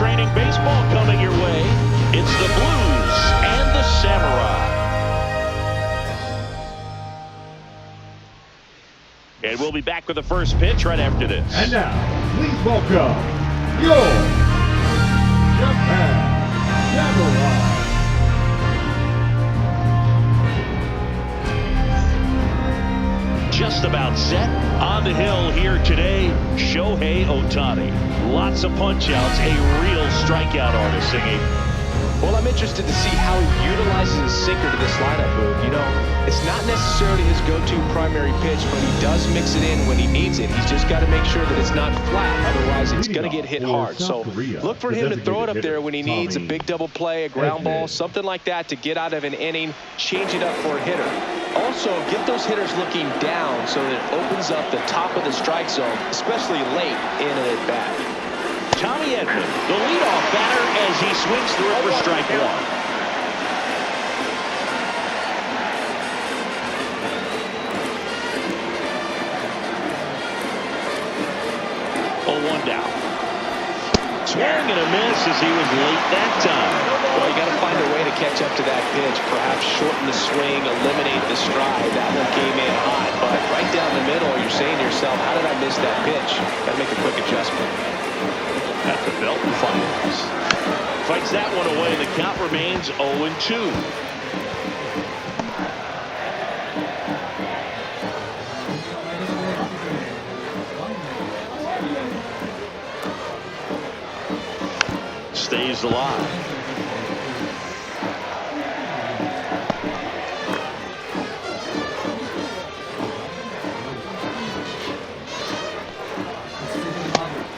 training baseball coming your way. It's the Blues and the Samurai. And we'll be back with the first pitch right after this. And now, please welcome your Japan Samurai. Just about set on the hill here today, Shohei Ohtani. Lots of punch outs, a real strikeout artist singing. Well, I'm interested to see how he utilizes his sinker to this lineup move. You know, it's not necessarily his go-to primary pitch, but he does mix it in when he needs it. He's just got to make sure that it's not flat, otherwise it's going to get hit hard. So look for him to throw it up there when he needs a big double play, a ground ball, something like that to get out of an inning, change it up for a hitter. Also, get those hitters looking down so that it opens up the top of the strike zone, especially late in an at-bat. Tommy Edman, the leadoff batter, as he swings through for strike one. 0-1 down. Swing and a miss as he was late that time. Well, you got to find a way to catch up to that pitch. Perhaps shorten the swing, eliminate the stride. That one came in hot, but right down the middle, you're saying to yourself, how did I miss that pitch? Got to make a quick adjustment. At the belt and fires. Fights that one away. The count remains 0-2. Stays alive.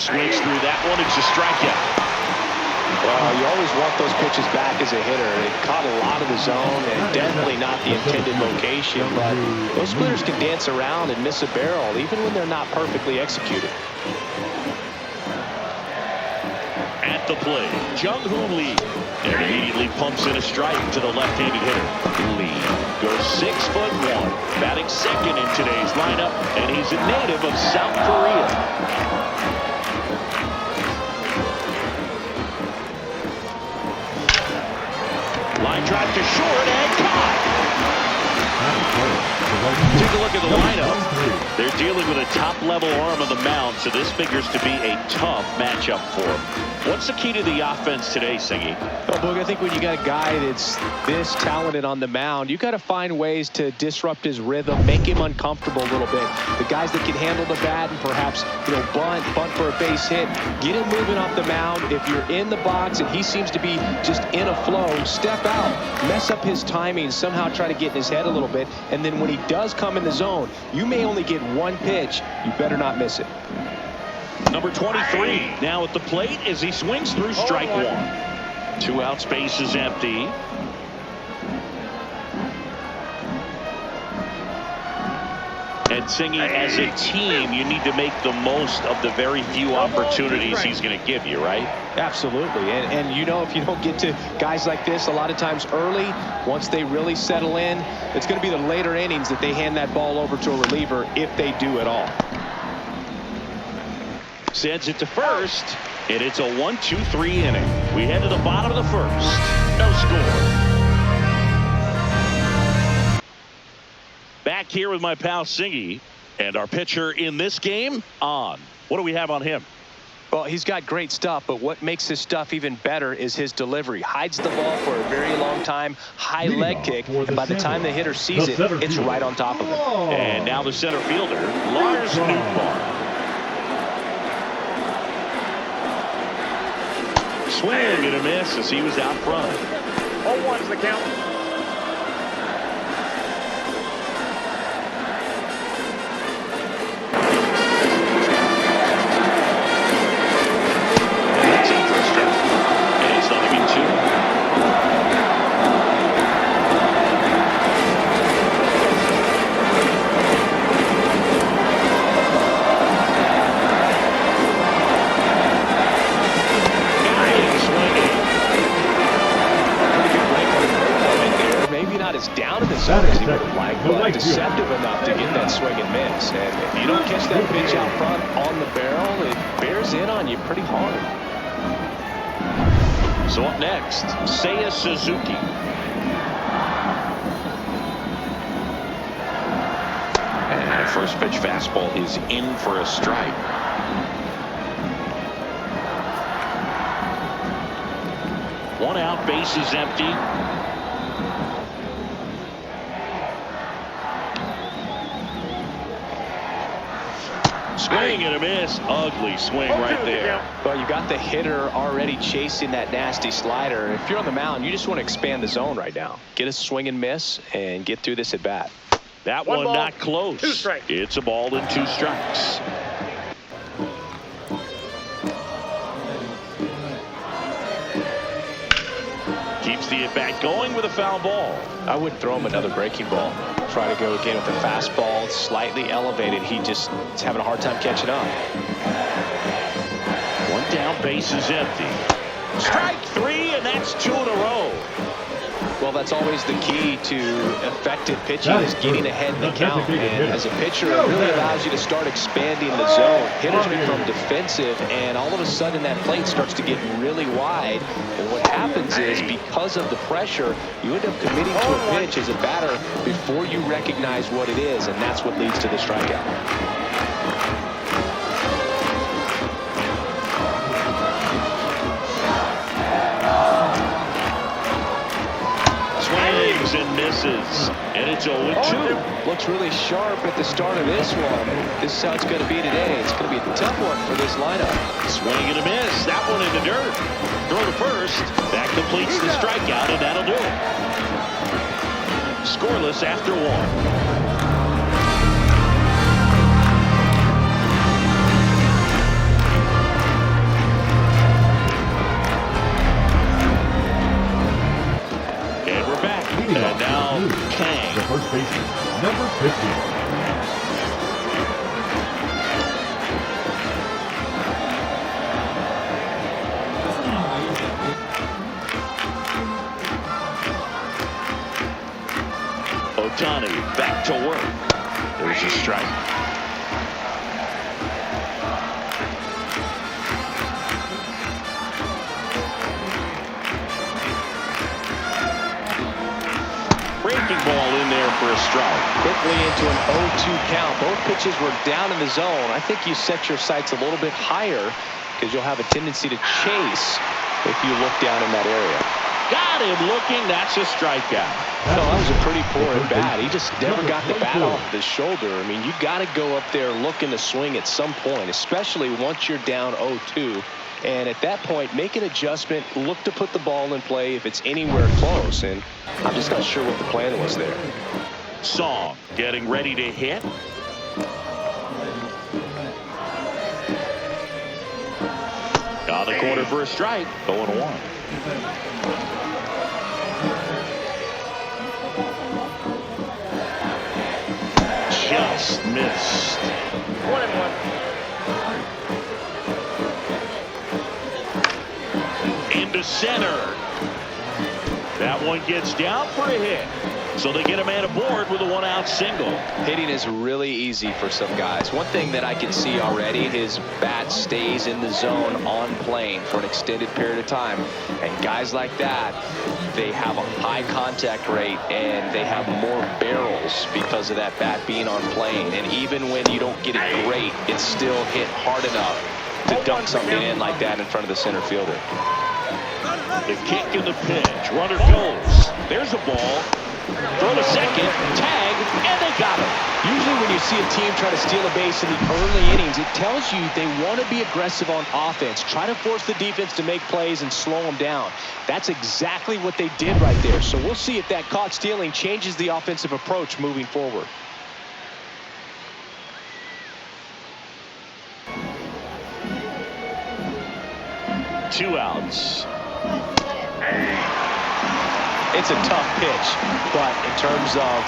Swings through that one. It's a strikeout. Well, you always want those pitches back as a hitter. It caught a lot of the zone and definitely not the intended location, but those splitters can dance around and miss a barrel even when they're not perfectly executed. At the plate, Jung-Hoo Lee. And immediately pumps in a strike to the left-handed hitter. Lee goes 6'1", batting second in today's lineup, and he's a native of South Korea. Line drive to short and caught. Take a look at the lineup. They're dealing with a top-level arm of the mound, so this figures to be a tough matchup for them. What's the key to the offense today, Singy? Well, Boog, I think when you got a guy that's this talented on the mound, you got to find ways to disrupt his rhythm, make him uncomfortable a little bit. The guys that can handle the bat and perhaps, you know, bunt for a base hit, get him moving off the mound. If you're in the box and he seems to be just in a flow, step out, mess up his timing, somehow try to get in his head a little bit, and then when he does come in the zone, you may only get one pitch. You better not miss it. Number 23 now at the plate as he swings through strike one. 2 out, space is empty. And Singy, as a team, you need to make the most of the very few opportunities he's going to give you, right? Absolutely. And you know, if you don't get to guys like this a lot of times early, once they really settle in, it's going to be the later innings that they hand that ball over to a reliever, if they do at all. Sends it to first, and it's a 1-2-3 inning. We head to the bottom of the first. No score. Back here with my pal Singy, and our pitcher in this game, On. What do we have on him? Well, he's got great stuff, but what makes his stuff even better is his delivery. Hides the ball for a very long time, high leg kick, and by the time the hitter sees it, it's right on top of him. And now the center fielder, Lars Nootbaar. Swing and a miss as he was out front. 0-1's the count. That's in for a strike. And it's not even 2. Down in the zone as he would have liked, but deceptive enough to get that swing and miss. And if you don't catch that pitch out front on the barrel, it bears in on you pretty hard. So up next, Seiya Suzuki. And first pitch fastball is in for a strike. One out, base is empty. Swing and a miss. Ugly swing right there. Well, you got the hitter already chasing that nasty slider. If you're on the mound, you just want to expand the zone right now. Get a swing and miss and get through this at bat. That one not close. 2 strikes. It's a ball and 2 strikes. Keeps the at bat going with a foul ball. I wouldn't throw him another breaking ball. Try to go again with a fastball slightly elevated. He just is having a hard time catching up. One down, base is empty. Strike 3, and that's 2 in a row. Well, that's always the key to effective pitching, is getting ahead in the count. And as a pitcher, it really allows you to start expanding the zone. Hitters become defensive, and all of a sudden that plate starts to get really wide. And what happens is, because of the pressure, you end up committing to a pitch as a batter before you recognize what it is, and that's what leads to the strikeout. And misses, and it's 0-2. Looks really sharp at the start of this one. This is how it's going to be today. It's going to be a tough one for this lineup. Swing and a miss. That one in the dirt. Throw to first. That completes the strikeout, and that'll do it. Scoreless after 1. And now Kang. The first baseman, number 50. Ohtani back to work. There's a strike. Ball in there for a strike. Quickly into an 0-2 count. Both pitches were down in the zone. I think you set your sights a little bit higher because you'll have a tendency to chase if you look down in that area. Got him looking. That's a strikeout. No, that was a pretty poor at bat. He just never got the bat off the shoulder. I mean, you got to go up there looking to swing at some point, especially once you're down 0-2. And at that point, make an adjustment, look to put the ball in play if it's anywhere close. And I'm just not sure what the plan was there. Song getting ready to hit. On the corner for a strike. 0-1. Just missed. 1-1. Into center. That one gets down for a hit. So they get a man aboard with a 1-out single. Hitting is really easy for some guys. One thing that I can see already, his bat stays in the zone on plane for an extended period of time. And guys like that, they have a high contact rate and they have more barrels because of that bat being on plane. And even when you don't get it great, it's still hit hard enough to dunk something in like that in front of the center fielder. The kick and the pitch. Runner goes. There's a ball. Throw to second. Tag. And they got him. Usually when you see a team try to steal a base in the early innings, it tells you they want to be aggressive on offense. Try to force the defense to make plays and slow them down. That's exactly what they did right there. So we'll see if that caught stealing changes the offensive approach moving forward. Two outs. It's a tough pitch, but in terms of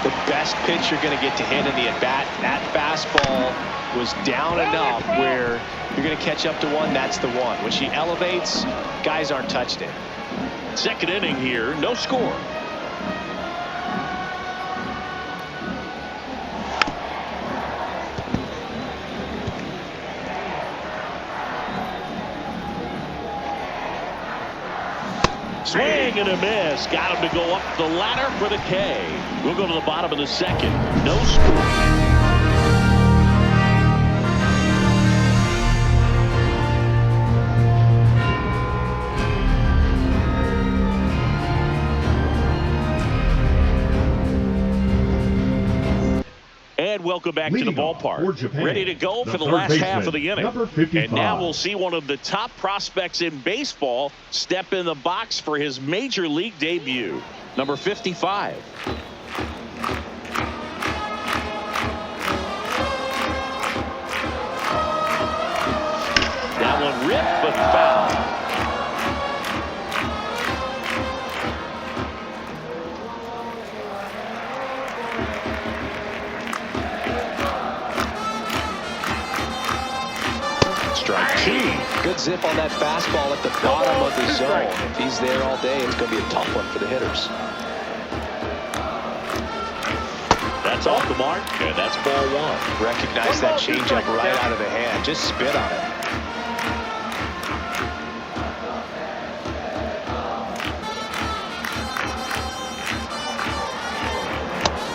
the best pitch you're going to get to hit in the at-bat, that fastball was down enough where you're going to catch up to one. That's the one. When she elevates, guys aren't touching it. Second inning here, no score. Swing and a miss. Got him to go up the ladder for the K. We'll go to the bottom of the second. No score. And welcome back to the ballpark. Japan, ready to go for the last half of the inning. And now we'll see one of the top prospects in baseball step in the box for his major league debut. Number 55. That one ripped but foul. Strike two. Good zip on that fastball at the bottom of the zone. If he's there all day, it's going to be a tough one for the hitters. That's off the mark, and that's ball one. Recognize that changeup right out of the hand. Just spit on it.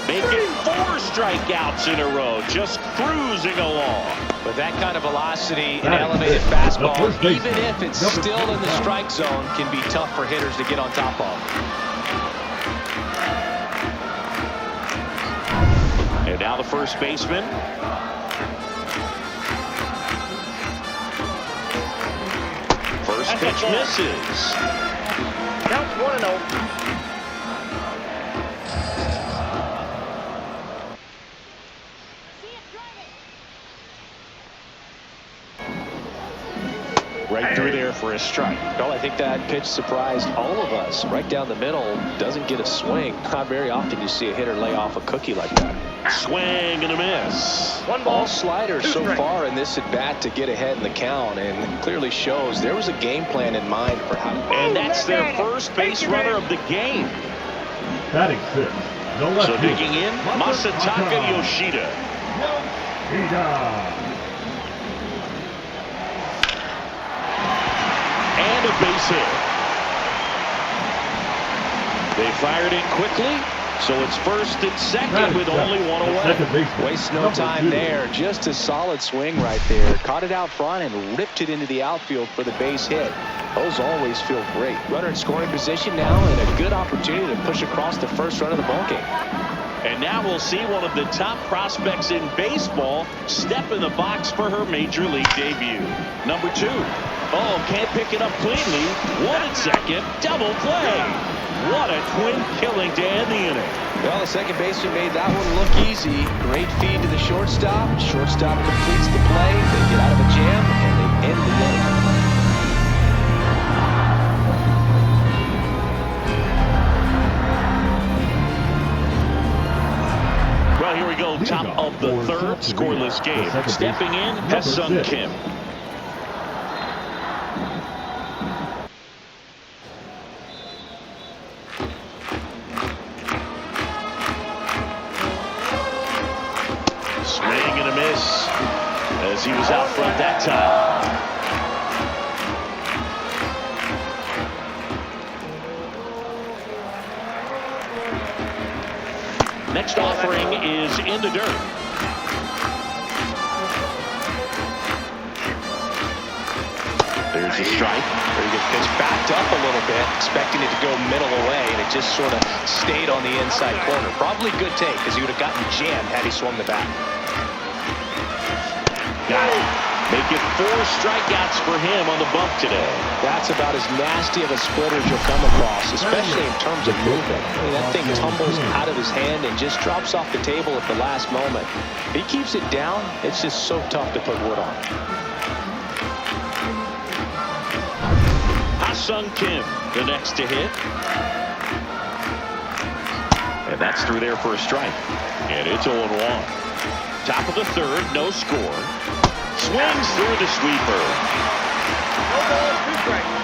Making 4 strikeouts in a row, just cruising along. With that kind of velocity and elevated fastball, even if it's still in the strike zone, can be tough for hitters to get on top of. And now the first baseman. First pitch misses. Counts 1-0. Right through there for a strike. Well, I think that pitch surprised all of us. Right down the middle, doesn't get a swing. Not very often you see a hitter lay off a cookie like that. Swing and a miss. One ball. All sliders so far in this at-bat to get ahead in the count, and clearly shows there was a game plan in mind for how. And that's their first base runner of the game. Batting 6. No left. So digging in, Masataka Yoshida. And a base hit. They fired in quickly, so it's first and second with only one away. Waste no time there. Just a solid swing right there. Caught it out front and ripped it into the outfield for the base hit. Those always feel great. Runner in scoring position now, and a good opportunity to push across the first run of the ballgame. And now we'll see one of the top prospects in baseball step in the box for her major league debut. Number 2. Oh, can't pick it up cleanly. 1 and second. Double play. What a twin killing to end the inning. Well, the second baseman made that one look easy. Great feed to the shortstop. Shortstop completes the play. They get out of a jam, and they end the inning. Well, here we go. Top of the third. Scoreless game. Stepping in, Ha-Seong Kim. Swing and a miss as he was out front that time. Next offering is in the dirt. There's a strike. Very good pitch. Backed up a little bit, expecting it to go middle away, and it just sort of stayed on the inside corner. Probably good take, because he would have gotten jammed had he swung the bat. Got it. Make it 4 strikeouts for him on the bump today. That's about as nasty of a splitter as you'll come across, especially in terms of movement. I mean, that thing tumbles out of his hand and just drops off the table at the last moment. If he keeps it down, it's just so tough to put wood on. Ha-Seong Kim, the next to hit. And that's through there for a strike. And it's 0-1. Top of the third, no score. Swings through the sweeper. No ball, 2 strikes.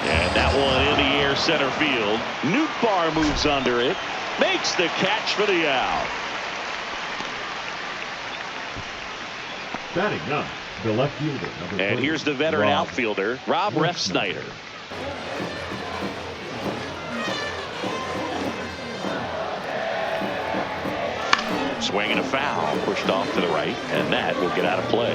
And that one in the air center field. Nootbaar moves under it. Makes the catch for the out. Batting 9. The left fielder. Number And 30, here's the veteran Rob outfielder, Rob Refsnyder. Swinging a foul, pushed off to the right, and that will get out of play.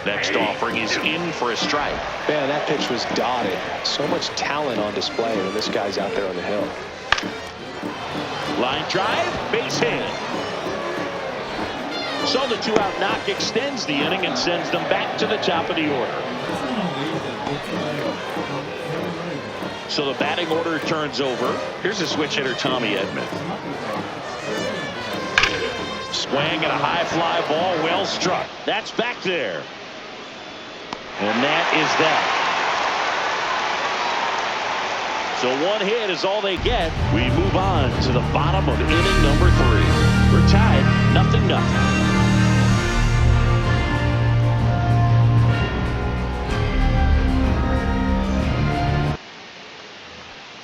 Next offering is in for a strike. Man, that pitch was dotted. So much talent on display when this guy's out there on the hill. Line drive, base hit. So the 2-out knock extends the inning and sends them back to the top of the order. So the batting order turns over. Here's a switch hitter, Tommy Edman. Swing and a high fly ball, well struck. That's back there. And that is that. So one hit is all they get. We move on to the bottom of inning number 3. We're tied 0-0.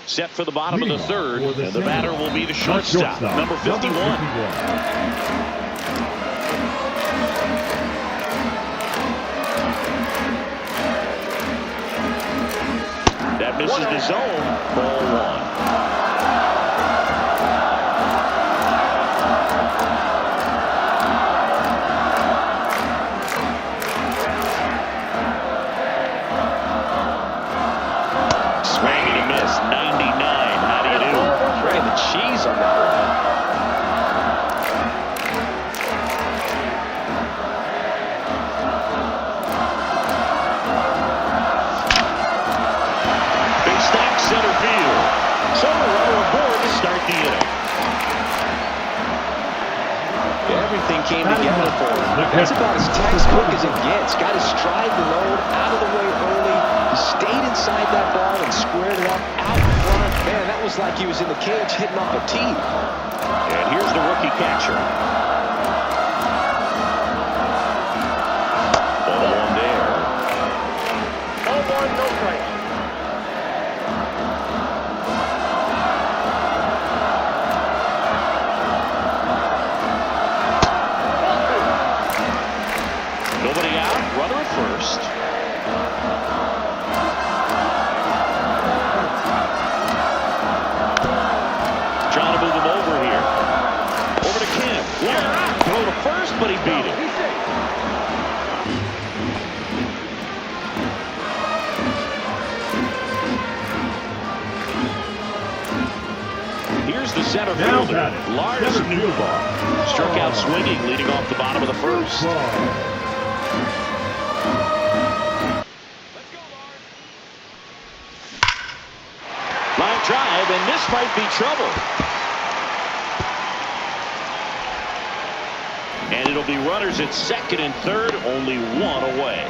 Set for the bottom of the 3rd, and the batter will be the shortstop, number 51. That misses the zone. Ball 1. Cheese on that one. Big stack center field. So runner aboard to start the inning. Everything came together for him. That's about as textbook as it gets. Got his stride load out of the way early. He stayed inside that ball and squared it up out in front. Man, that was like he was in the cage hitting off a tee. And here's the rookie catcher. Ball 1 there. Ball 1, no strike. Nobody out. Runner at first. Trying to move him over here. Over to Kim. Throw to first, but he beat it. Here's the center fielder, Lars Newbar. Struck out swinging, leading off the bottom of the 1st. Line drive, and this might be trouble. And it'll be runners at 2nd and 3rd, only 1 away.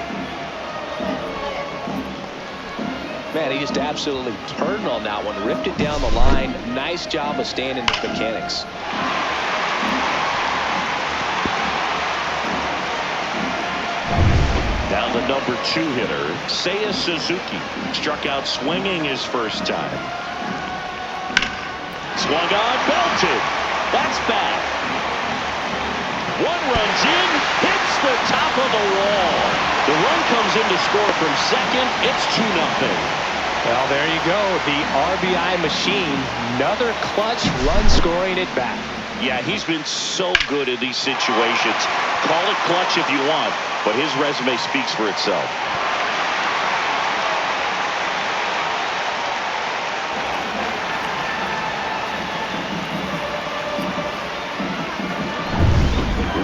Man, he just absolutely turned on that one, ripped it down the line. Nice job of staying in his mechanics. Now the number 2 hitter, Seiya Suzuki, struck out swinging his first time. Swung on, belted. That's back. One runs in, hits the top of the wall. The run comes in to score from 2nd. It's 2-0. Well, there you go. The RBI machine. Another clutch run scoring at bat. Yeah, he's been so good in these situations. Call it clutch if you want, but his resume speaks for itself.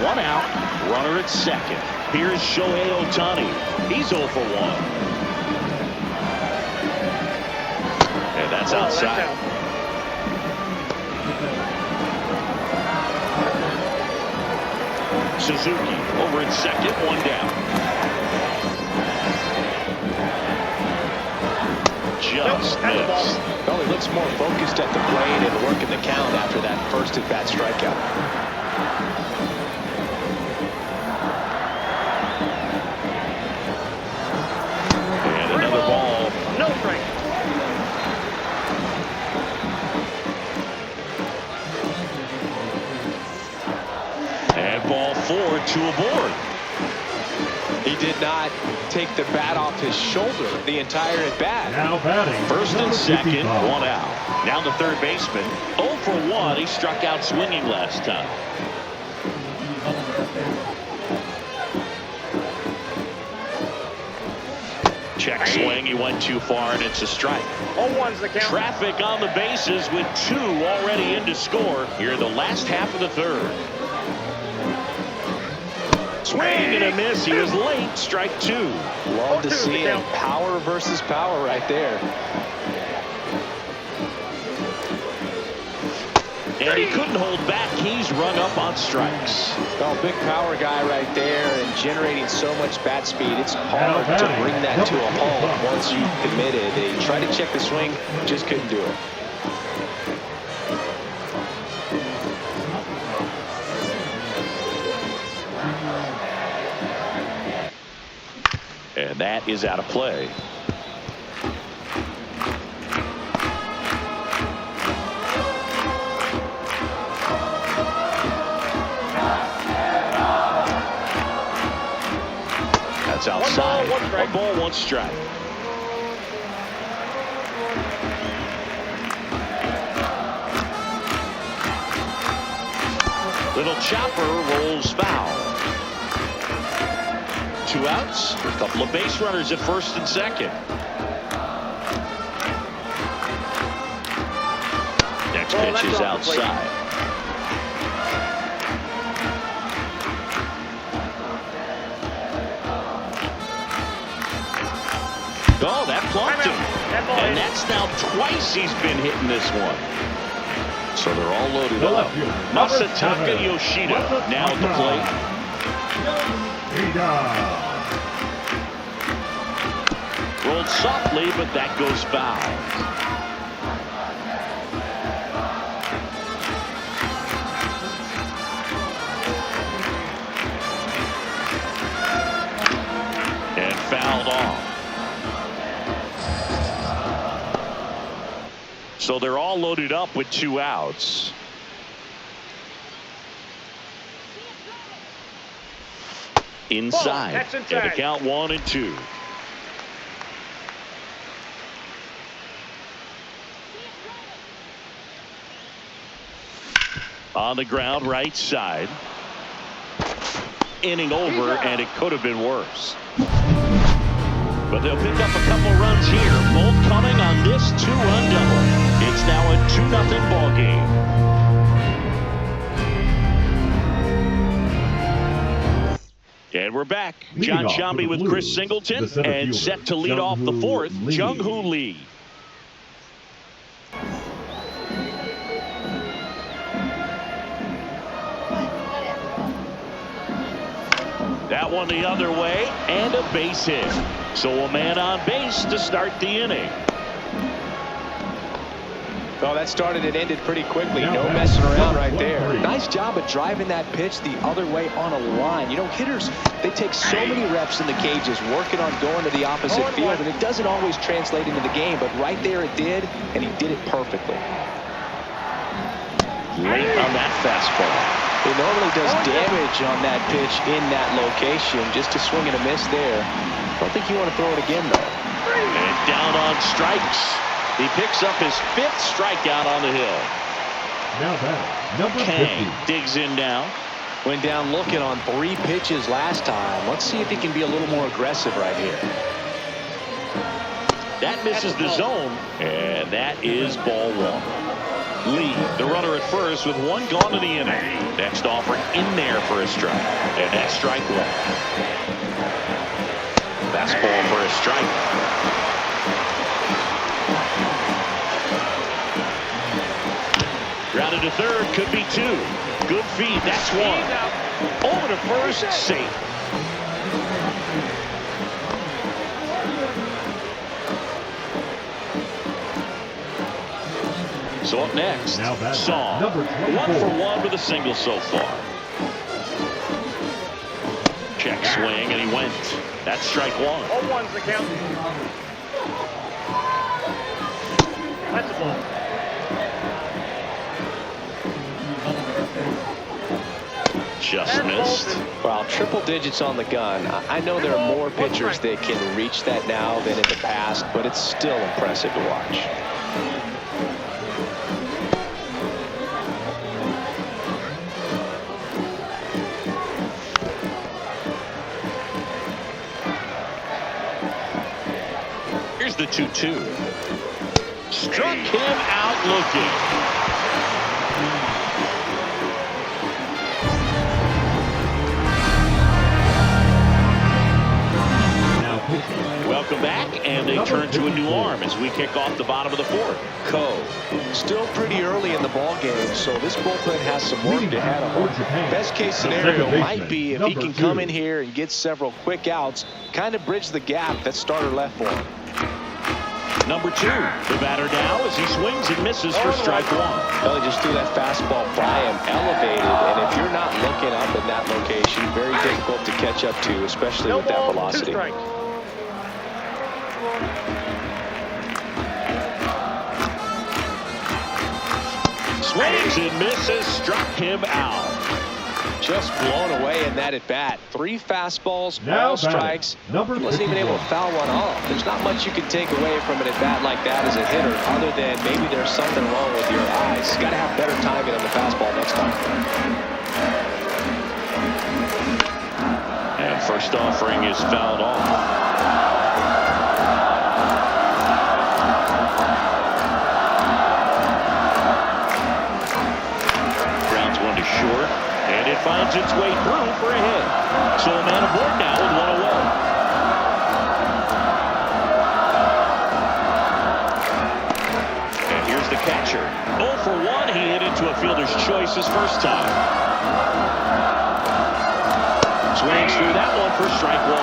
One out, runner at 2nd. Here's Shohei Ohtani. He's 0 for 1. And that's outside. Suzuki over at 2nd, 1 down. Just missed. Well, he looks more focused at the plate and working the count after that first at-bat strikeout. And another ball. No strike. before, 2 aboard. He did not take the bat off his shoulder the entire at bat. Now batting. First and number second, 55. 1 out. Now the third baseman, 0 for 1. He struck out swinging last time. Check swing. He went too far, and it's a strike. 0-1's the count. Traffic on the bases with 2 already in to score here in the last half of the third. Swing and a miss. He was late. Strike 2. Love to see it. Power versus power right there. And he couldn't hold back. He's rung up on strikes. Oh, big power guy right there and generating so much bat speed. It's hard to bring that to a halt once you commit it. They tried to check the swing, just couldn't do it. And that is out of play. That's outside. 1 ball, 1 strike. Little chopper rolls foul. 2 outs. A couple of base runners at first and second. Next pitch is outside. Oh, that plunked him. And that's now twice he's been hitting this one. So they're all loaded up. Masataka Yoshida now at the plate. Rolled softly, but that goes foul. And fouled off. So they're all loaded up with 2 outs. Inside. And the count 1-2. On the ground, right side. Inning over, and it could have been worse. But they'll pick up a couple runs here, both coming on this 2-run double. It's now a 2-0 ball game. And we're back. John Shambi with Chris Singleton, and set to lead off the 4th, Jung-Hoo Lee. That one the other way, and a base hit. So a man on base to start the inning. Well, that started and ended pretty quickly. No messing around right there. Nice job of driving that pitch the other way on a line. You know, hitters, they take so many reps in the cages working on going to the opposite field, and it doesn't always translate into the game, but right there it did, and he did it perfectly. Late on that fastball. It normally does damage on that pitch in that location. Just a swing and a miss there. Don't think you want to throw it again, though. And down on strikes. He picks up his 5th strikeout on the hill. Now batting, number 50. Kang digs in now. Went down looking on 3 pitches last time. Let's see if he can be a little more aggressive right here. That misses the zone, and that is ball 1. Lee, the runner at first, with 1 gone in the inning. Next offer in there for a strike, and that's strike 1. Fastball for a strike. Grounded to third, could be 2. Good feed, that's 1. Over to first, safe. So up next, Song. 1 for 1 with a single so far. Check swing, and he went. That's strike 1. 0-1's the count. That's a ball. Just missed. Well, triple digits on the gun. I know there are more pitchers that can reach that now than in the past, but it's still impressive to watch. Here's the 2-2. Struck him out looking. Welcome back, and they turn to a new arm as we kick off the bottom of the fourth. Still pretty early in the ball game, so this bullpen has some work ahead of him. Best case scenario might be if he can come in here and get several quick outs, kind of bridge the gap that starter left for him. Number 2, the batter now as he swings and misses for strike 1. Well, he just threw that fastball by him, elevated, and if you're not looking up in that location, very difficult to catch up to, especially with that velocity. Swings and misses, struck him out. Just blown away in that at bat. 3 fastballs, all strikes. He wasn't even able to foul one off. There's not much you can take away from an at bat like that as a hitter, other than maybe there's something wrong with your eyes. You got to have better timing on the fastball next time. And first offering is fouled off. Short, and it finds its way through for a hit. So a man aboard now with 1 away. And here's the catcher. 0 for 1. He hit into a fielder's choice his first time. Swings through that one for strike 1.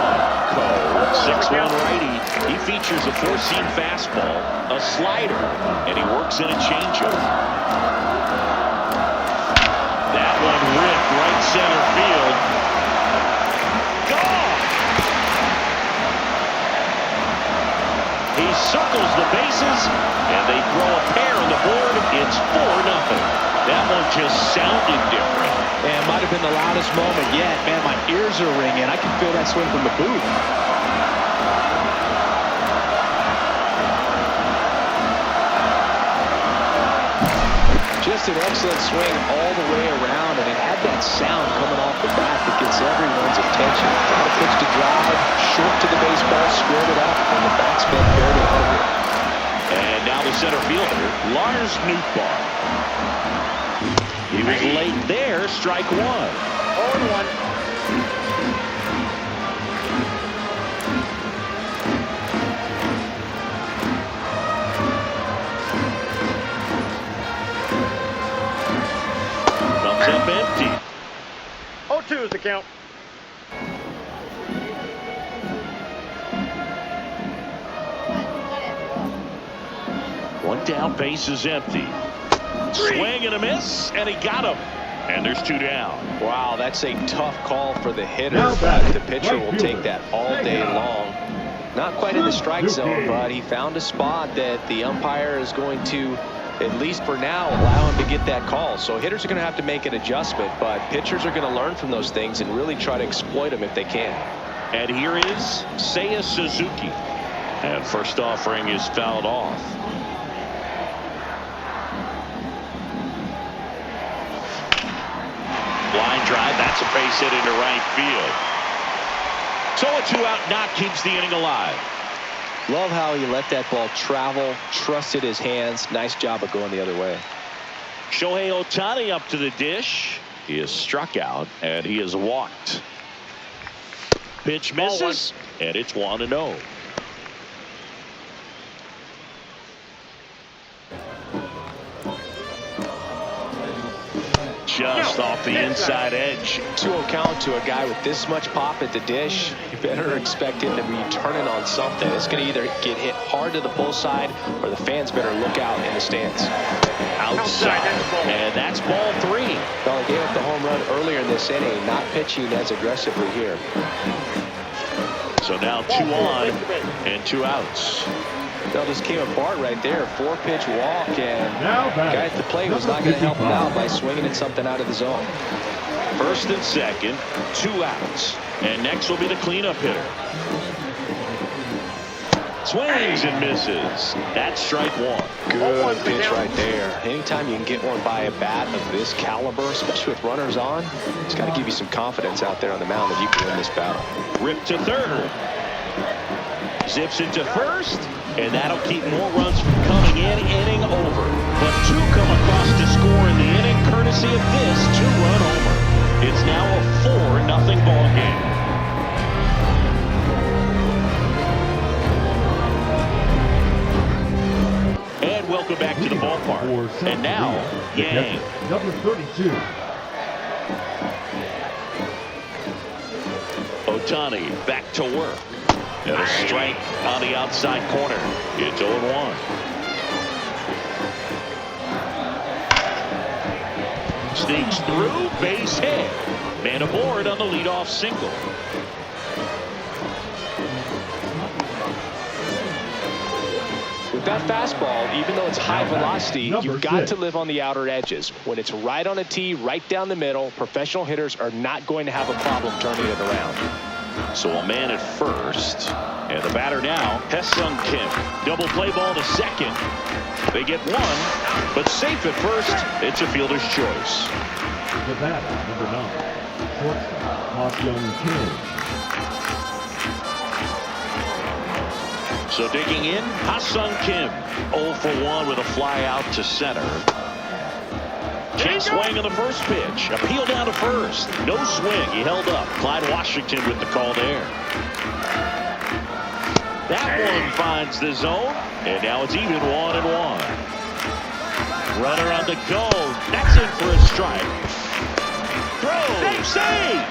6'1" righty. He features a 4-seam fastball, a slider, and he works in a changeup. One ripped right center field. Gone! He circles the bases, and they throw a pair on the board. It's 4-0. That one just sounded different. And it might have been the loudest moment yet. Man, my ears are ringing. I can feel that swing from the booth. Just an excellent swing all the way around, and it had that sound coming off the bat that gets everyone's attention. Got a pitch to drive, short to the baseball, squared it up, and the batsman buried it out of it. And now the center fielder, Lars Nootbaar. He was late there, strike 1. 0-1. Up empty. 0-2 is the count. One down, base is empty. Swing and a miss, and he got him. And there's 2 down. Wow, that's a tough call for the hitter, but the pitcher will take that all day long. Not quite in the strike zone, but he found a spot that the umpire is going to, at least for now, allow him to get that call. So hitters are going to have to make an adjustment, but pitchers are going to learn from those things and really try to exploit them if they can. And here is Seiya Suzuki. And first offering is fouled off. Line drive, that's a base hit into right field. So a 2-out knock keeps the inning alive. Love how he let that ball travel, trusted his hands. Nice job of going the other way. Shohei Ohtani up to the dish. He is struck out, and he is walked. Pitch misses, and it's 1-0. Just off the inside edge. 2-0 count to a guy with this much pop at the dish. You better expect him to be turning on something. It's going to either get hit hard to the pull side, or the fans better look out in the stands. Outside, and that's ball 3. Well, he gave up the home run earlier in this inning, not pitching as aggressively here. So now 2 on and 2 outs. That just came apart right there. 4-pitch walk, and the guy at the plate was not going to help him out by swinging at something out of the zone. First and second, 2 outs. And next will be the cleanup hitter. Swings and misses. That's strike one. Good pitch right there. Anytime you can get one by a bat of this caliber, especially with runners on, it's got to give you some confidence out there on the mound that you can win this battle. Ripped to third. Zips into first. And that'll keep more runs from coming in, inning over. But 2 come across to score in the inning, courtesy of this 2-run homer. It's now a 4-0 ball game. And welcome back to the ballpark. And now, Yang. Number 32. Ohtani back to work. And a strike on the outside corner. It's 0-1. Sneaks through, base hit. Man aboard on the leadoff single. With that fastball, even though it's high velocity, you've got to live on the outer edges. When it's right on a tee, right down the middle, professional hitters are not going to have a problem turning it around. So a man at first. And the batter now, Hae-Sung Kim. Double play ball to second. They get 1, but safe at first. It's a fielder's choice. The batter, number 9. Shortstop, Hae-Sung Kim. So digging in, Hae-Sung Kim. 0 for 1 with a fly out to center. Can't swing on the first pitch. Appeal down to first. No swing. He held up. Clyde Washington with the call there. That one finds the zone. And now it's even 1-1. Runner on the go. That's in for a strike. Throw. Save.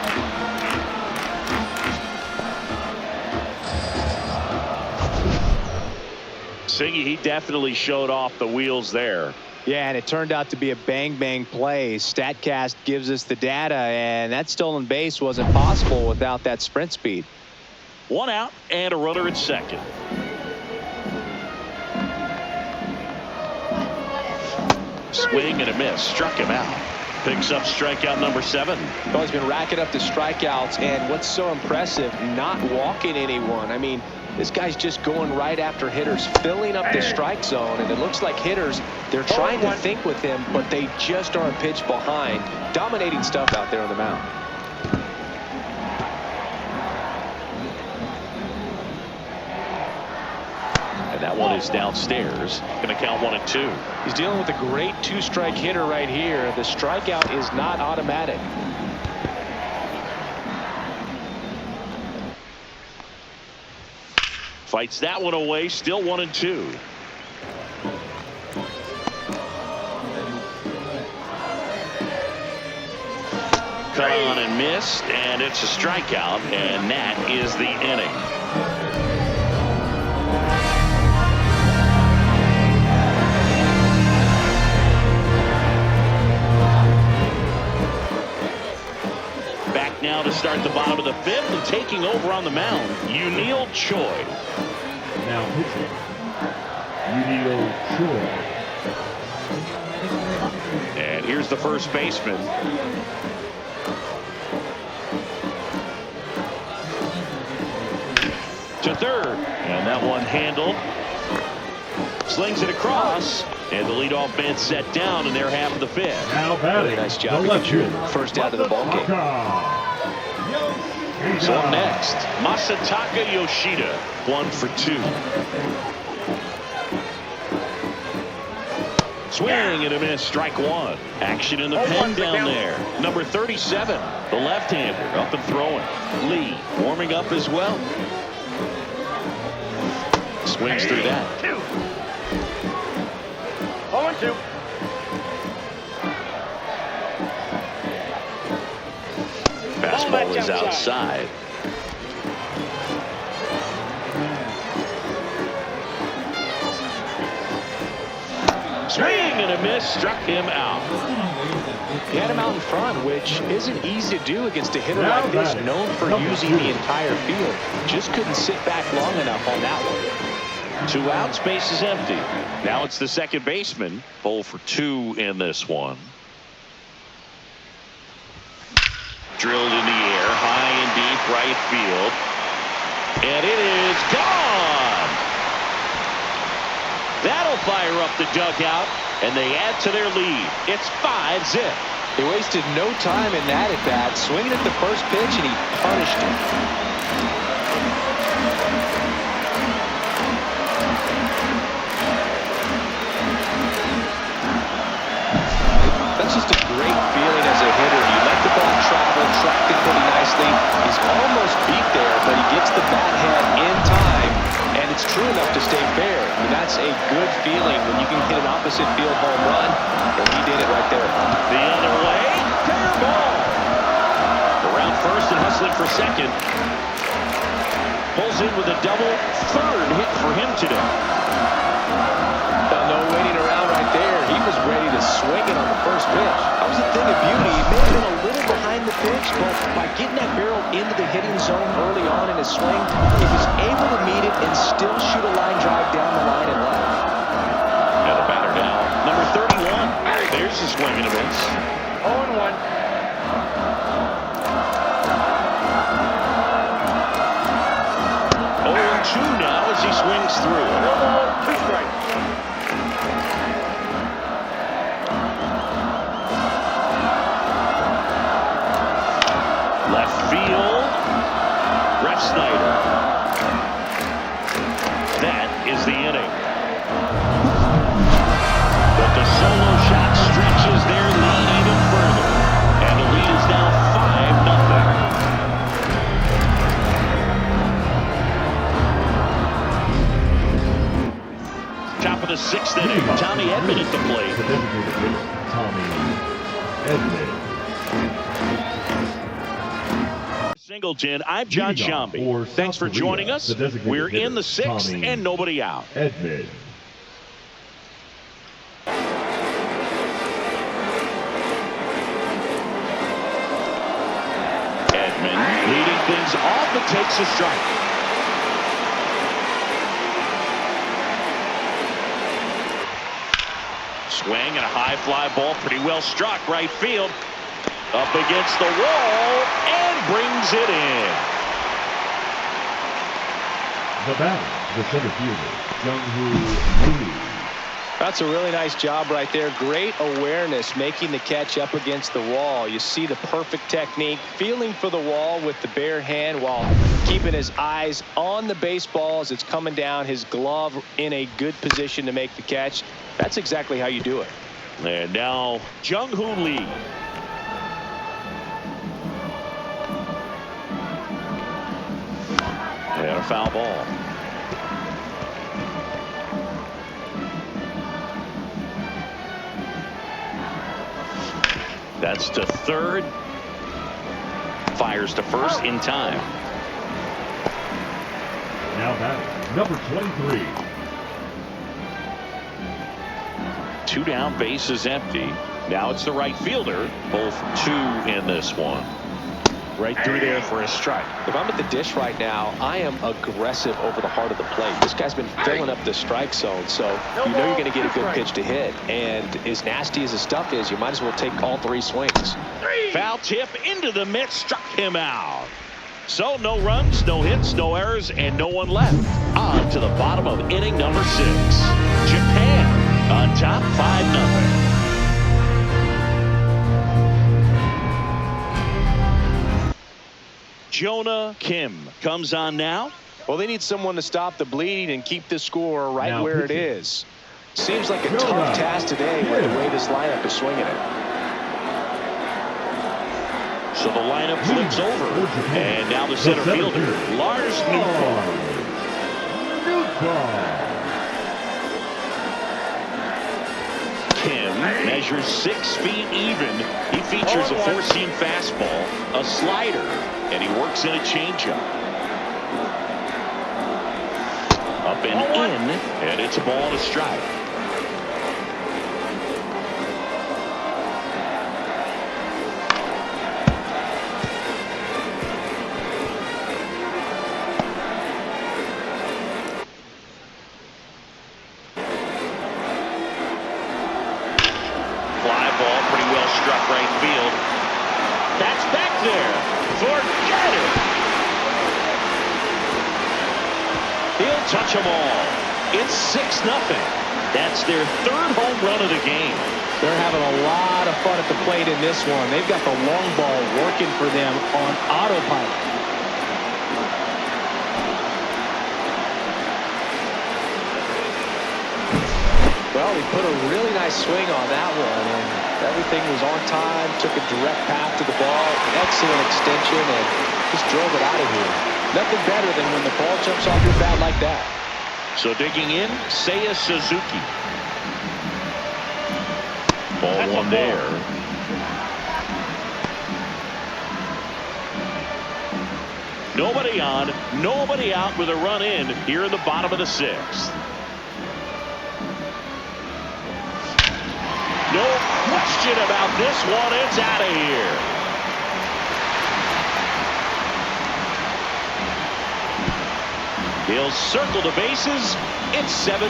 Singy, he definitely showed off the wheels there. Yeah, and it turned out to be a bang-bang play. StatCast gives us the data, and that stolen base wasn't possible without that sprint speed. 1 out and a runner at second. Swing and a miss. Struck him out. Picks up strikeout number 7. Well, he's been racking up the strikeouts, and what's so impressive, not walking anyone. I mean, this guy's just going right after hitters, filling up the strike zone, and it looks like hitters, they're trying to think with him, but they just are a pitch behind. Dominating stuff out there on the mound. And that one is downstairs. Going to count 1 and 2. He's dealing with a great 2-strike hitter right here. The strikeout is not automatic. Fights that one away. Still 1 and 2. Cut on and missed, and it's a strikeout, and that is the inning. Back now to start the bottom of the 5th, and taking over on the mound, Yunil Choi. Now pitching, Yunil Choi. And here's the first baseman. To third, and that one handled. Slings it across, and the leadoff man set down in their half of the 5th. Now batting, Really nice job to get your first out of the ball game. So up next, Masataka Yoshida, 1 for 2. Swing and a miss, strike 1. Action in the pen down there. Number 37, the left-hander, up and throwing. Lee warming up as well. Swings through that. 0-2. Fastball is outside. Swing and a miss, struck him out. He had him out in front, which isn't easy to do against a hitter like this, known for using the entire field. Just couldn't sit back long enough on that one. 2 outs, base is empty. Now it's the second baseman. 0 for 2 in this one. Drilled in the air, high and deep right field. And it is gone. That'll fire up the dugout, and they add to their lead. It's 5-0. He wasted no time in that at bat, swinging at the first pitch, and he punished him. That's just a great feeling as a hitter. You let the ball travel, tracked it pretty nicely. He's almost beat there, but he gets the bat head in time, and it's true enough to stay fair. I mean, that's a good feeling when you can hit an opposite field home run, and he did it right there. The other way, fair ball. Around first and hustling for second. Pulls in with a double, third hit for him today. No waiting around right there. He was ready to swing it on the first pitch. That was a thing of beauty. He may have been a little behind the pitch, but by getting that barrel into the hitting zone early on in his swing, he was able to meet it and still shoot a line drive down the line and left. And the batter now, number 31. There's a swing and a miss. 0-1. 0-2 now as he swings through. 2 strikes. Left field. Ref Snyder. That is the inning. But the solo shot stretches their lead even further. And the lead is now 5-0. Top of the 6th inning. Tommy Edman at the plate. The designated hitter, Tommy Edman. Singleton, I'm John Shambi. Thanks for joining us. We're in the 6th and nobody out. Edman. Edman leading things off and takes a strike. Swing and a high fly ball, pretty well struck right field. Up against the wall and brings it in. The batter, the center fielder, Jung-Hoo Lee. That's a really nice job right there. Great awareness, making the catch up against the wall. You see the perfect technique, feeling for the wall with the bare hand while keeping his eyes on the baseball as it's coming down, his glove in a good position to make the catch. That's exactly how you do it. And now Jung-Hoo Lee. And a foul ball. That's to third. Fires to first in time. Now batting, number 23. 2 down, bases empty. Now it's the right fielder. Both 2 in this one. Right through there for a strike. If I'm at the dish right now, I am aggressive over the heart of the plate. This guy's been filling up the strike zone, so you know you're going to get a good pitch to hit. And as nasty as the stuff is, you might as well take all 3 swings. Foul tip into the mitt, struck him out. So no runs, no hits, no errors, and no one left. On to the bottom of inning number 6. Japan on top 5-0. Jonah Kim comes on now. Well, they need someone to stop the bleeding and keep this score right now where it is. Seems like a tough task today with the way this lineup is swinging it. So the lineup flips over. And now the center fielder, Lars Nootbaar. Kim measures 6 feet even. He features a 4-seam fastball, a slider, and he works in a changeup. Up and in, and it's a ball and a strike. Fly ball, pretty well struck right field. That's back there. Forget it. He'll touch them all. It's 6-0. That's their third home run of the game. They're having a lot of fun at the plate in this one. They've got the long ball working for them on autopilot. Well, he put a really nice swing on that one, and everything was on time. Took a direct path to the ball. Excellent extension, and just drove it out of here. Nothing better than when the ball jumps off your bat like that. So digging in, Seiya Suzuki. Ball one there. Nobody on, nobody out with a run in here in the bottom of the 6th. No question about this one. It's out of here. He'll circle the bases. It's 7-0.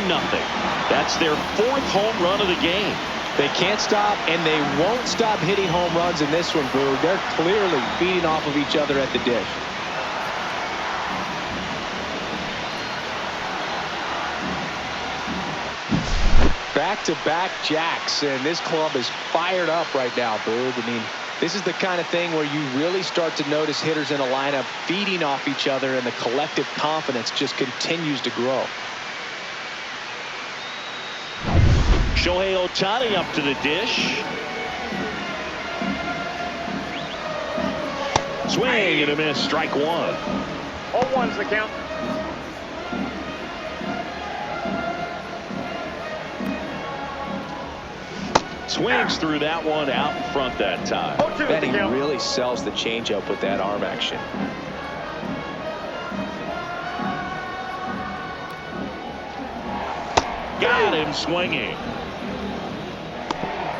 That's their 4th home run of the game. They can't stop, and they won't stop hitting home runs in this one, Boog. They're clearly feeding off of each other at the dish. Back-to-back jacks, and this club is fired up right now, Boog. I mean, this is the kind of thing where you really start to notice hitters in a lineup feeding off each other, and the collective confidence just continues to grow. Shohei Ohtani up to the dish. Swing and a miss. Strike one. 0-1's the count. Swings through that one out in front that time. 0-2 Then the he count. really sells the changeup with that arm action. Got him swinging.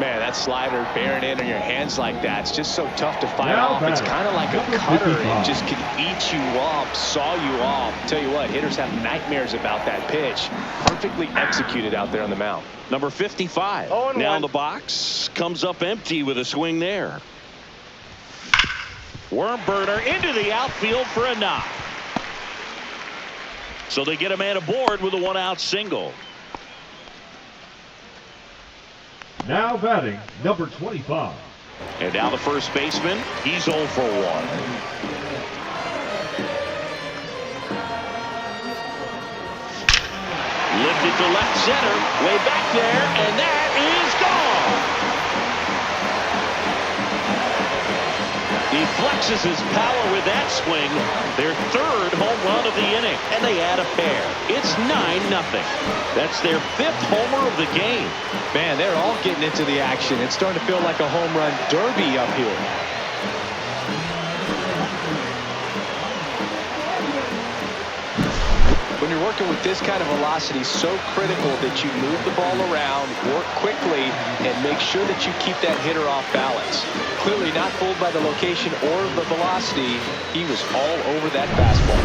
Man, that slider bearing in on your hands like that, it's just so tough to fight Now off. It's batting, kind of like a number cutter. 55. It just can eat you up, saw you off. Tell you what, hitters have nightmares about that pitch. Perfectly executed out there on the mound. Number 55. 0-1. Now in the box. Comes up empty with a swing there. Worm burner into the outfield for a knock. So they get a man aboard with a 1-out single. Now batting, number 25. And now the first baseman, he's 0 for 1. Lifted to left center, way back there, and that is gone. He flexes his power with that swing. Their 3rd home run of the inning, and they add a pair. It's 9-0. That's their 5th homer of the game. Man, they're all getting into the action. It's starting to feel like a home run derby up here. When you're working with this kind of velocity, so critical that you move the ball around, work quickly, and make sure that you keep that hitter off balance. Clearly not fooled by the location or the velocity. He was all over that fastball.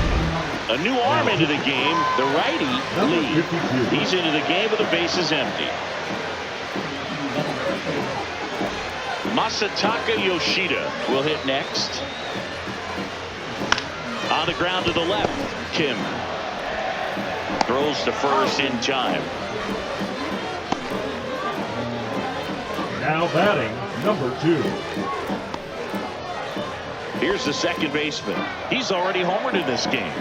A new arm into the game, the righty, Lee. He's into the game with the bases empty. Masataka Yoshida will hit next. On the ground to the left, Kim. Throws to first in time. Now batting, number 2. Here's the second baseman. He's already homered in this game.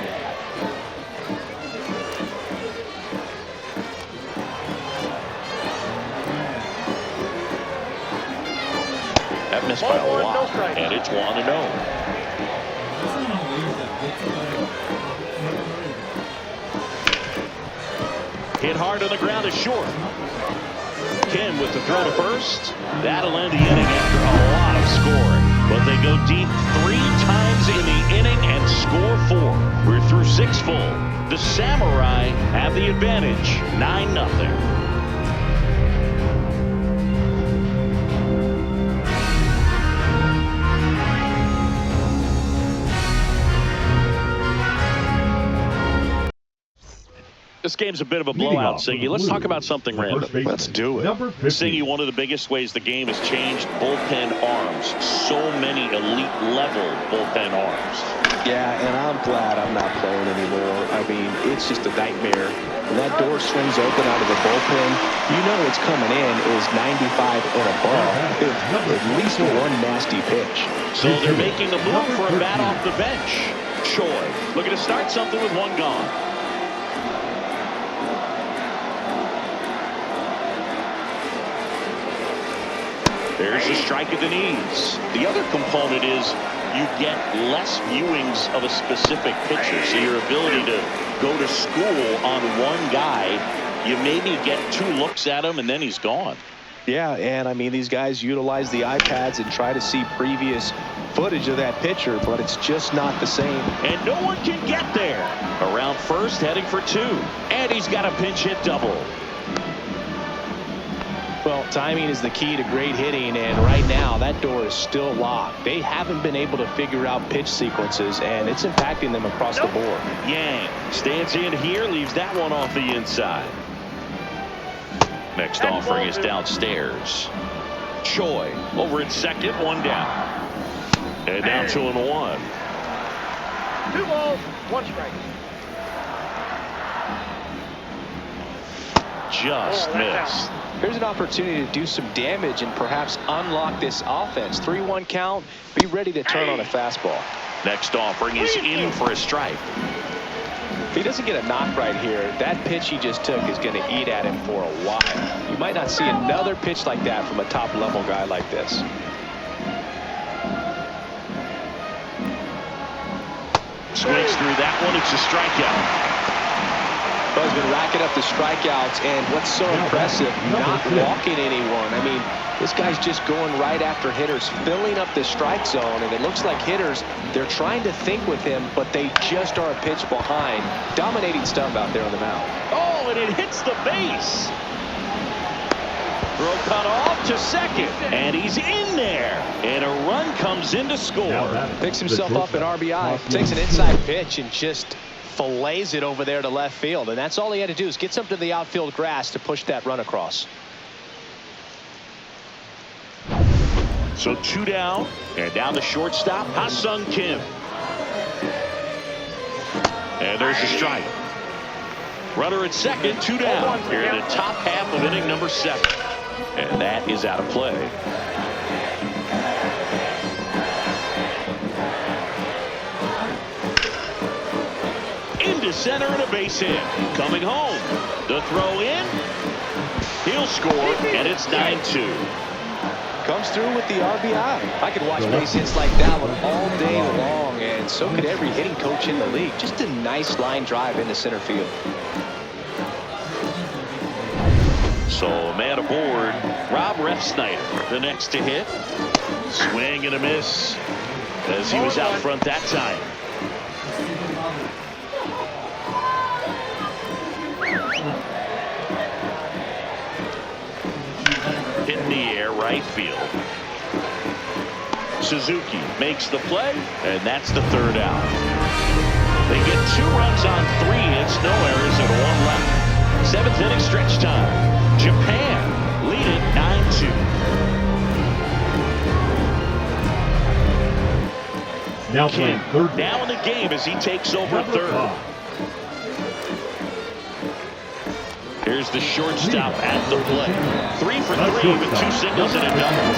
That missed by a lot, and it's 1-0. Hit hard on the ground is short. Kim with the throw to first. That'll end the inning after a lot of scoring. But they go deep 3 times in the inning and score 4. We're through 6 full. The Samurai have the advantage, 9-0. This game's a bit of a blowout, Siggy. Let's talk about something random. Let's do it. Siggy, one of the biggest ways the game has changed, bullpen arms. So many elite-level bullpen arms. Yeah, and I'm glad I'm not playing anymore. I mean, it's just a nightmare. When that door swings open out of the bullpen, you know what's coming in is 95 and above. At least one nasty pitch. So they're making a move for a bat off the bench. Choi looking to start something with one gone. There's a strike at the knees. The other component is you get less viewings of a specific pitcher. So your ability to go to school on one guy, you maybe get 2 looks at him and then he's gone. Yeah, and I mean, these guys utilize the iPads and try to see previous footage of that pitcher, but it's just not the same. And no one can get there. Around first, heading for 2. And he's got a pinch hit double. Well, timing is the key to great hitting, and right now that door is still locked. They haven't been able to figure out pitch sequences, and it's impacting them across the board. Yang stands in here, leaves that one off the inside. Next offering is downstairs. Choi over at second, 1 down. And down 2-1. 2 balls, 1 strike. Just missed. Here's an opportunity to do some damage and perhaps unlock this offense. 3-1 count. Be ready to turn on a fastball. Next offering is in for a strike. If he doesn't get a knock right here, that pitch he just took is going to eat at him for a while. You might not see another pitch like that from a top-level guy like this. Swings through that one. It's a strikeout. Well, he's been racking up the strikeouts, and what's so impressive, not walking anyone. I mean, this guy's just going right after hitters, filling up the strike zone, and it looks like hitters, they're trying to think with him, but they just are a pitch behind. Dominating stuff out there on the mound. Oh, and it hits the base. Throw cut off to second, and he's in there, and a run comes in to score. Picks himself up an RBI, takes an inside pitch, and just fillets it over there to left field, and that's all he had to do is get something to the outfield grass to push that run across. So 2 down, and down the shortstop, Ha-Sung Kim. And there's a strike. Runner at second, 2 down. Here in the top half of inning number 7. And that is out of play. Into center and a base hit. Coming home. The throw in. He'll score, and it's 9-2. Comes through with the RBI. I could watch base hits like that one all day long, and so could every hitting coach in the league. Just a nice line drive into center field. So a man aboard, Rob Refsnyder, the next to hit. Swing and a miss as he was out front that time. Hit in the air, right field. Suzuki makes the play, and that's the 3rd out. They get 2 runs on 3 hits, no errors, and 1 left. 7th inning stretch time. Japan lead it 9-2. Now playing third. Now in the game as he takes over third. Here's the shortstop at the plate. 3 for 3 with 2 singles and a double.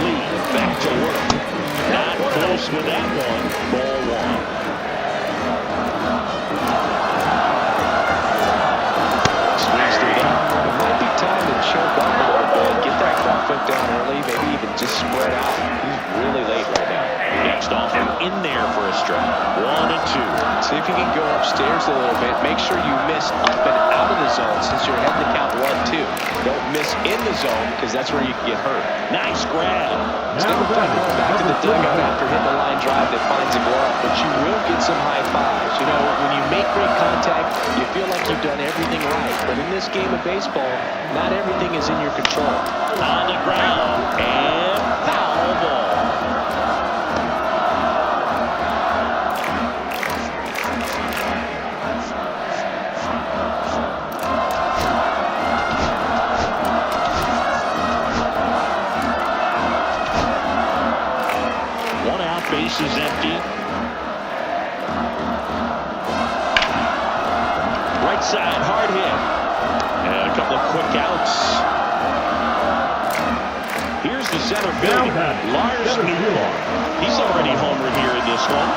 Lee back to work. Not close with that one. Ball 1. Swings through that. It might be time to choke up a little bit. Get that front foot down early. Maybe even just spread out. He's really late right now. Next offer in there for a strike. 1 and 2. See if you can go upstairs a little bit. Make sure you miss up and out of the zone since you're heading to count 1-2. Don't miss in the zone because that's where you can get hurt. Nice grab. It's never fun going back to the dugout after hitting a line drive that finds a glove, but you will get some high fives. You know, when you make great contact, you feel like you've done everything right. But in this game of baseball, not everything is in your control. On the ground and foul ball. base is empty. Right side, hard hit. And a couple of quick outs. Here's the center fielder, Lars Nootbaar. He's already homered here in this one.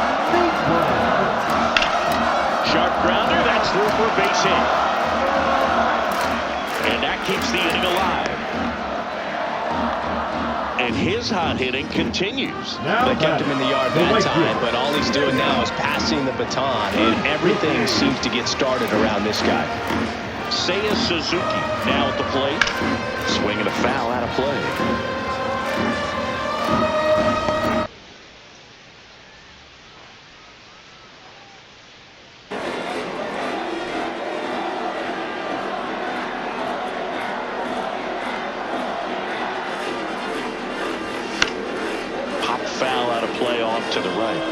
Sharp grounder, that's through for a base hit. And that keeps the inning alive. And his hot hitting continues. They kept him in the yard that time, but all he's doing now is passing the baton, and everything seems to get started around this guy. Seiya Suzuki now at the plate. Swinging a foul out of play. Foul out of play off to the right.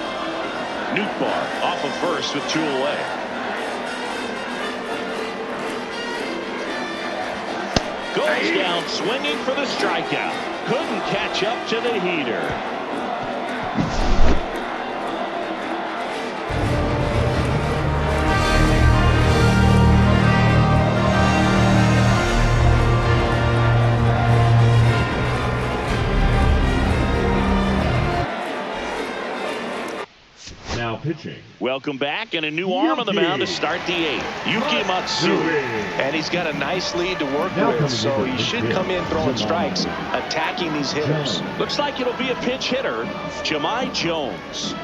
Nootbaar off of first with 2 away. Goes down swinging for the strikeout. Couldn't catch up to the heater. Now pitching. Welcome back, and a new arm on the mound to start the 8th. Yuki Matsui. And he's got a nice lead to work with, so he should come in throwing strikes, attacking these hitters. Looks like it'll be a pinch hitter, Jahmai Jones.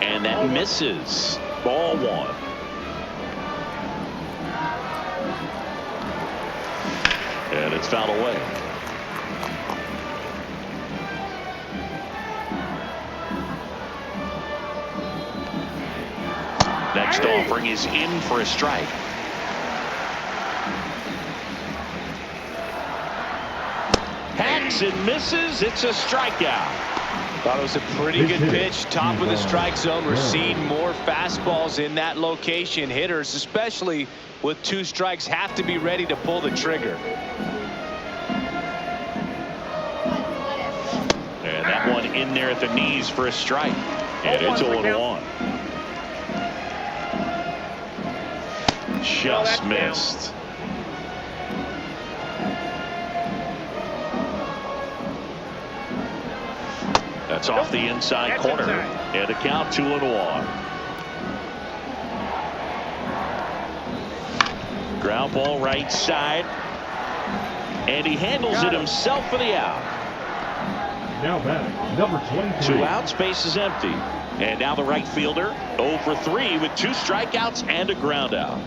And that misses. Ball 1. And it's fouled away. Next offering is in for a strike. Hacks and misses. It's a strikeout. Thought it was a pretty good pitch. Top of the strike zone. We're seeing more fastballs in that location. Hitters, especially with 2 strikes, have to be ready to pull the trigger. And that one in there at the knees for a strike. And it's 0-1. Just missed. That's off the inside corner. And a count 2-1. Ground ball right side. And he handles it himself for the out. Now batting, number 23. 2 outs, base is empty. And now the right fielder 0 for 3 with 2 strikeouts and a ground out.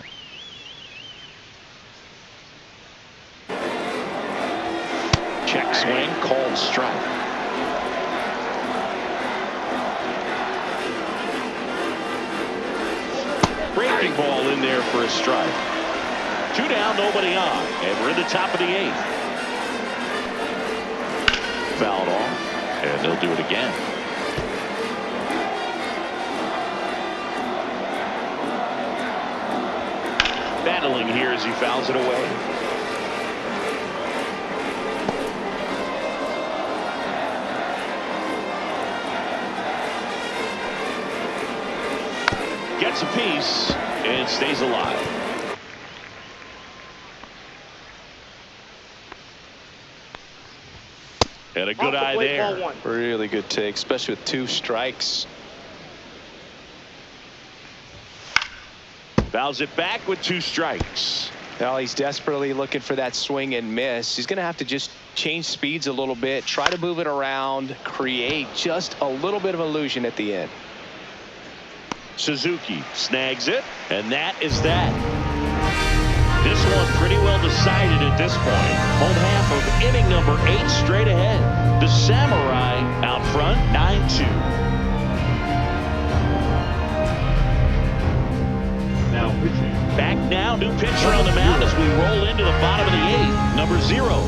Check swing, called strike. Breaking ball in there for a strike. 2 down, nobody on, and we're in the top of the 8th. Fouled off, and they'll do it again. Battling here as he fouls it away. Gets a piece and stays alive. And a good eye there. Really good take, especially with 2 strikes. Fouls it back with 2 strikes. Now he's desperately looking for that swing and miss. He's going to have to just change speeds a little bit, try to move it around, create just a little bit of illusion at the end. Suzuki snags it, and that is that. This one pretty well decided at this point. Home half of inning number 8 straight ahead. The Samurai out front 9-2. Now pitching. Back now, new pitcher on the mound as we roll into the bottom of the 8th. Number 0.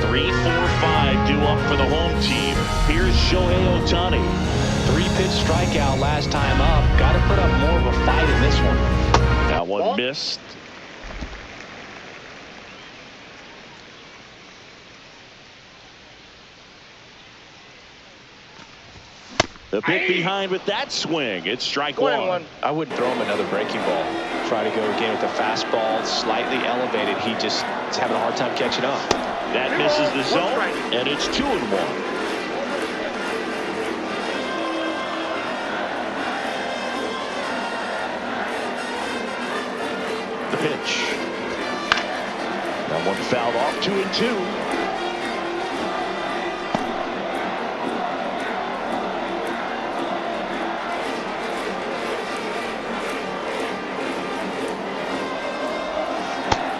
3, 4, 5 due up for the home team. Here's Shohei Ohtani. 3-pitch strikeout last time up. Got to put up more of a fight in this one. That one missed. The pick behind with that swing. It's strike Swing one. I wouldn't throw him another breaking ball. Try to go again with the fastball, slightly elevated. He just is having a hard time catching up. That misses the zone, and it's 2-1. The pitch. That one fouled off. 2-2.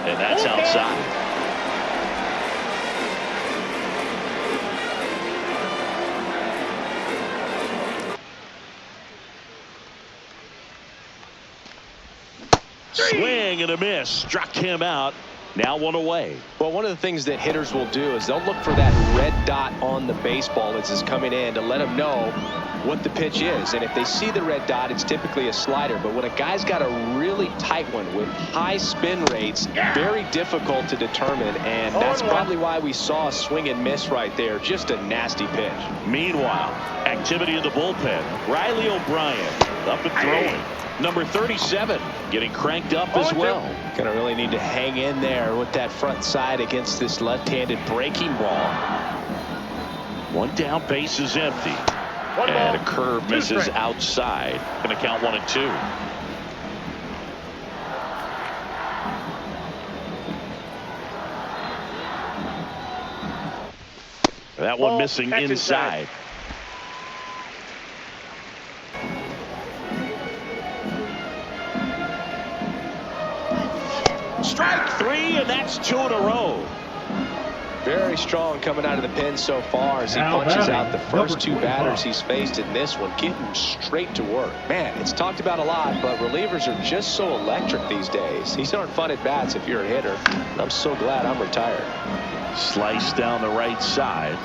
And that's outside. Swing and a miss. Struck him out. Now one away. Well, one of the things that hitters will do is they'll look for that red dot on the baseball as it's coming in to let them know what the pitch is. And if they see the red dot, it's typically a slider. But when a guy's got a really tight one with high spin rates, very difficult to determine. And that's probably why we saw a swing and miss right there. Just a nasty pitch. Meanwhile, activity in the bullpen. Riley O'Brien up and throwing. Number 37 getting cranked up as well. Gonna really need to hang in there with that front side against this left-handed breaking ball. One down, base is empty. And a curve misses outside. Gonna count 1-2. That one missing inside. Strike three, and that's 2 in a row. Very strong coming out of the pen so far as he punches out the first two batters he's faced in this one, getting straight to work. Man, it's talked about a lot, but relievers are just so electric these days. These aren't fun at bats if you're a hitter. I'm so glad I'm retired. Slice down the right side.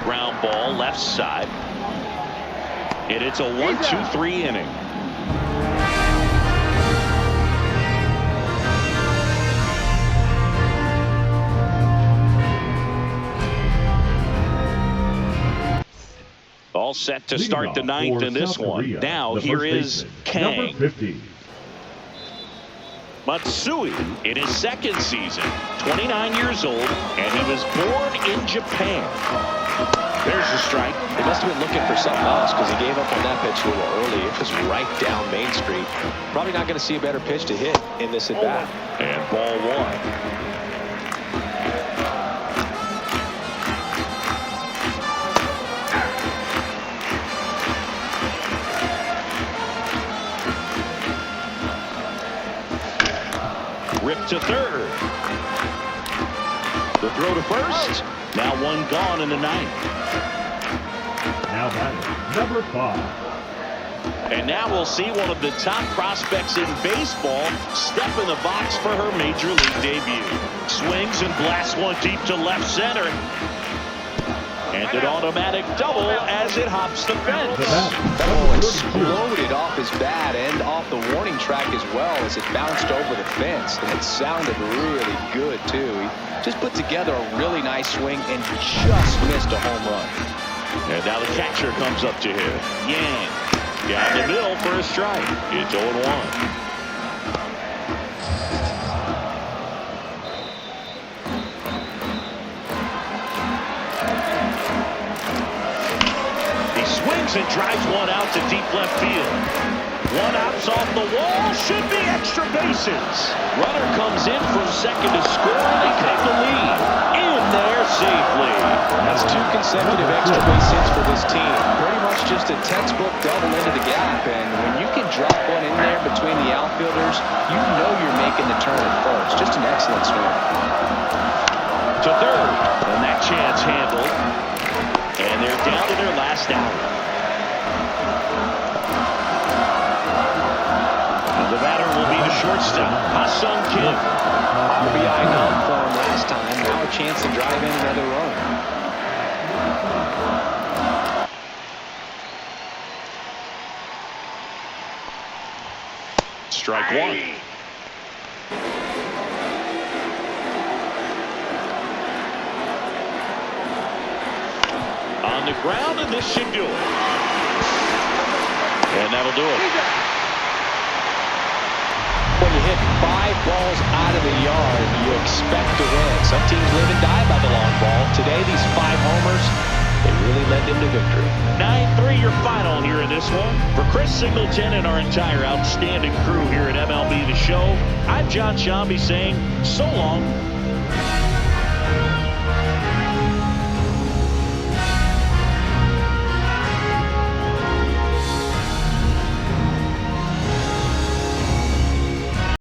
Ground ball left side. And it's a 1-2-3 inning. All set to start the ninth in this one. Now here is Kang. Number 50. Matsui in his second season, 29 years old, and he was born in Japan. There's the strike. They must have been looking for something else because he gave up on that pitch a little early. It was right down Main Street. Probably not going to see a better pitch to hit in this at bat. And ball one. Rip to third. The throw to first. Now one gone in the ninth. Now batting, number 5. And now we'll see one of the top prospects in baseball step in the box for her major league debut. Swings and blasts one deep to left center. And an automatic double as it hops the fence. That ball exploded off his bat and off the warning track as well as it bounced over the fence. And it sounded really good, too. He just put together a really nice swing and just missed a home run. And now the catcher comes up to him. Yang down the middle for a strike. It's 0-1. And drives one out to deep left field. One out's off the wall. Should be extra bases. Runner comes in from second to score. They cut the lead. In there safely. That's 2 consecutive extra base hits for this team. Pretty much just a textbook double into the gap. And when you can drop one in there between the outfielders, you know you're making the turn at first. Just an excellent swing. To third. And that chance handled. And they're down to their last out. The batter will be the shortstop, Ha-Sung Kim. RBI numb for him last time. Now a chance to drive in another run. Strike one. on the ground, and this should do it. And that'll do it. When you hit 5 balls out of the yard, you expect to win. Some teams live and die by the long ball. Today, these 5 homers, they really led them to victory. 9-3 your final here in this one. For Chris Singleton and our entire outstanding crew here at MLB The Show, I'm John Shambi saying so long